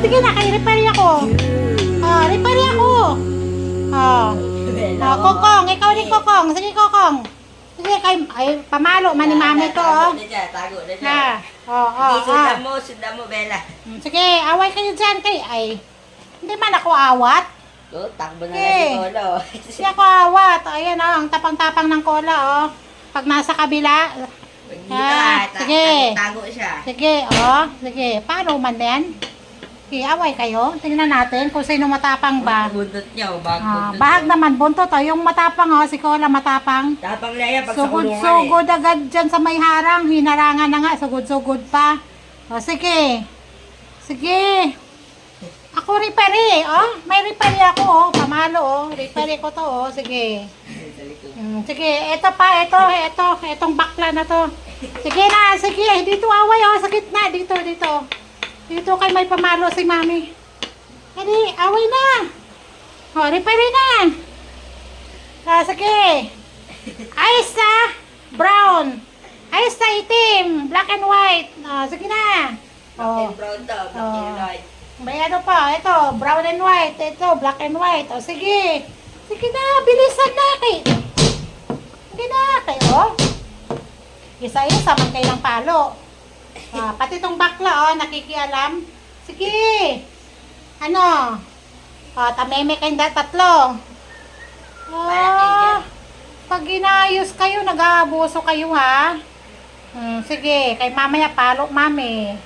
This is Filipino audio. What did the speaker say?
sige na, kay repair ako. Repair ako. Kokong, ikaw din Kokong. Sige Kokong. Sige, ay, pamalo, manimami to, Tago na siya. Sundan mo, Bella. Sige, away kayo dyan, ay, hindi man ako awat. Takbo na si Kolo. Hindi ako awat. Ayan, ang tapang-tapang ng Kola, pag nasa kabila. Sige. Tago siya. Sige, sige. Paano man yan? Okay, away kayo. Tingnan natin kung sino matapang ba. Buntot niya, buntot. Bahag naman, buntot. Yung matapang, si Kola matapang. Tapang na yan, pag sa kulungan Sugod agad dyan sa may harang. Hinarangan na nga, sugod-sugod pa. Sige. Sige. Ako repair may repair ako, pamalo repair ko to sige. Sige, etong bakla na to. Sige na, sige, dito away sa gitna, dito. Dito kay may pamalo si Mami. Hindi, away na. Repair na. Sige. Ayos na, brown. Ayos na itim, black and white. Sige na. Black and brown to, black and white. May ano pa, ito, brown and white, ito, black and white. Sige. Sige na, bilisan na kay. Sige na, kayo. Isa-isa man kayo ng palo. Pati itong bakla, nakikialam. Sige. Ano? Tameme kayong tatlo. Pag inayos kayo, nag-aabuso kayo, ha? Sige, kay mamaya palo, Mami.